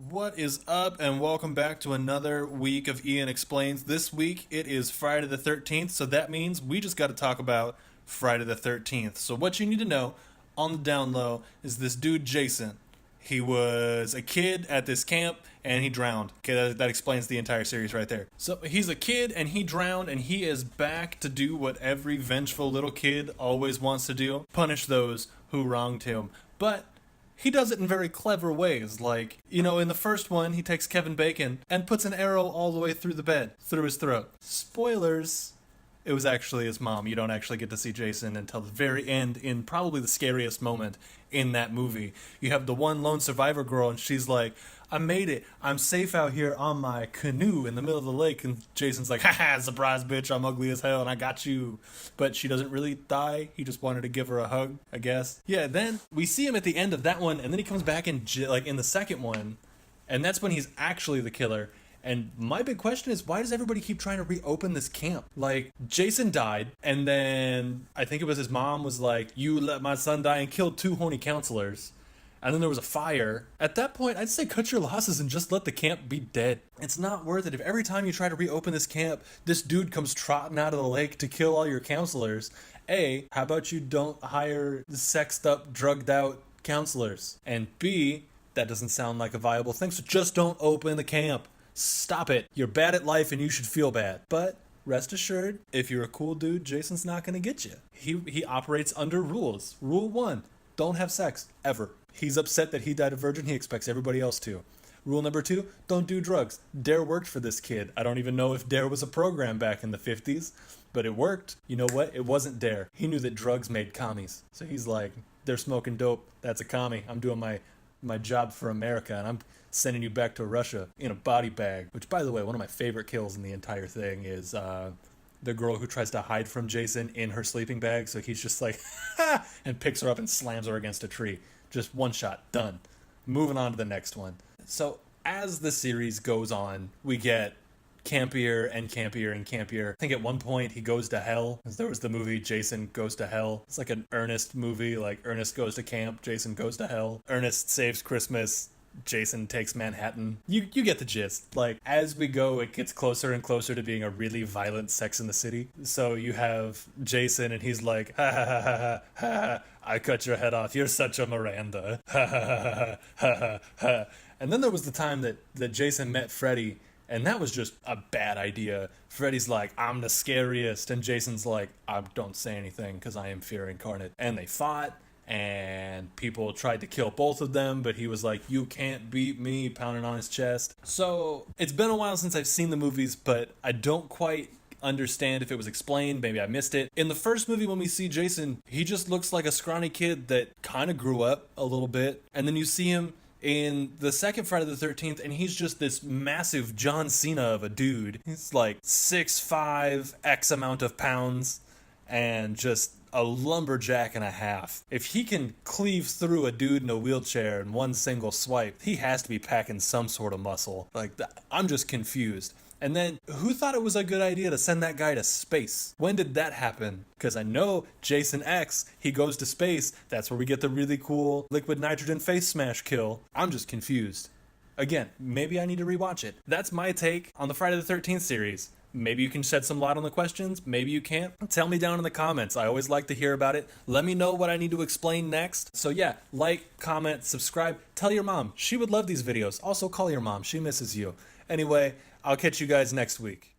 What is up, and welcome back to another week of Ian Explains. This week it is Friday the 13th, so that means we just got to talk about Friday the 13th. So what you need to know on the down low is this dude Jason. He was a kid at this camp and he drowned. Okay, that explains the entire series right there. So he's a kid and he drowned, and he is back to do what every vengeful little kid always wants to do: punish those who wronged him. But he does it in very clever ways. Like, in the first one, he takes Kevin Bacon and puts an arrow all the way through the bed, through his throat. Spoilers, it was actually his mom. You don't actually get to see Jason until the very end, in probably the scariest moment in that movie. You have the one lone survivor girl, and she's like, I made it. I'm safe out here on my canoe in the middle of the lake. And Jason's like, haha, surprise, bitch, I'm ugly as hell and I got you. But she doesn't really die. He just wanted to give her a hug, I guess. Yeah, then we see him at the end of that one, and then he comes back in the second one, and that's when he's actually the killer. And my big question is, why does everybody keep trying to reopen this camp? Like, Jason died, and then I think it was his mom was like, you let my son die, and killed 2 horny counselors. And then there was a fire. At that point, I'd say cut your losses and just let the camp be dead. It's not worth it. If every time you try to reopen this camp, this dude comes trotting out of the lake to kill all your counselors, A, how about you don't hire sexed up, drugged out counselors? And B, that doesn't sound like a viable thing, so just don't open the camp. Stop it. You're bad at life and you should feel bad. But rest assured, if you're a cool dude, Jason's not going to get you. He operates under rules. Rule 1, don't have sex, ever. He's upset that he died a virgin. He expects everybody else to. Rule number 2, don't do drugs. Dare worked for this kid. I don't even know if Dare was a program back in the 50s, but it worked. You know what? It wasn't Dare. He knew that drugs made commies. So he's like, they're smoking dope. That's a commie. I'm doing my job for America, and I'm sending you back to Russia in a body bag. Which, by the way, one of my favorite kills in the entire thing is the girl who tries to hide from Jason in her sleeping bag. So he's just like, ha! And picks her up and slams her against a tree. Just one shot, done. Moving on to the next one. So as the series goes on, we get campier and campier and campier. I think at one point he goes to hell. There was the movie Jason Goes to Hell. It's like an Ernest movie, like Ernest goes to camp, Jason goes to hell. Ernest saves Christmas, Jason takes Manhattan. You get the gist. Like, as we go, it gets closer and closer to being a really violent Sex in the City. So you have Jason, and he's like, ha ha ha ha ha ha, I cut your head off, you're such a Miranda. Ha ha ha ha ha ha. And then there was the time that Jason met Freddy, and that was just a bad idea. Freddy's like, I'm the scariest, and Jason's like, I don't say anything because I am fear incarnate. And they fought, and people tried to kill both of them, but he was like, you can't beat me, pounding on his chest. So it's been a while since I've seen the movies, but I don't quite understand if it was explained. Maybe I missed it. In the first movie, when we see Jason, he just looks like a scrawny kid that kind of grew up a little bit. And then you see him in the second Friday the 13th, and he's just this massive John Cena of a dude. He's like 6'5", X amount of pounds, and just a lumberjack and a half. If he can cleave through a dude in a wheelchair in one single swipe, he has to be packing some sort of muscle. Like, I'm just confused. And then, who thought it was a good idea to send that guy to space? When did that happen? Because I know Jason X, he goes to space. That's where we get the really cool liquid nitrogen face smash kill. I'm just confused. Again, maybe I need to rewatch it. That's my take on the Friday the 13th series. Maybe you can shed some light on the questions. Maybe you can't. Tell me down in the comments. I always like to hear about it. Let me know what I need to explain next. So yeah, like, comment, subscribe. Tell your mom. She would love these videos. Also call your mom. She misses you. Anyway, I'll catch you guys next week.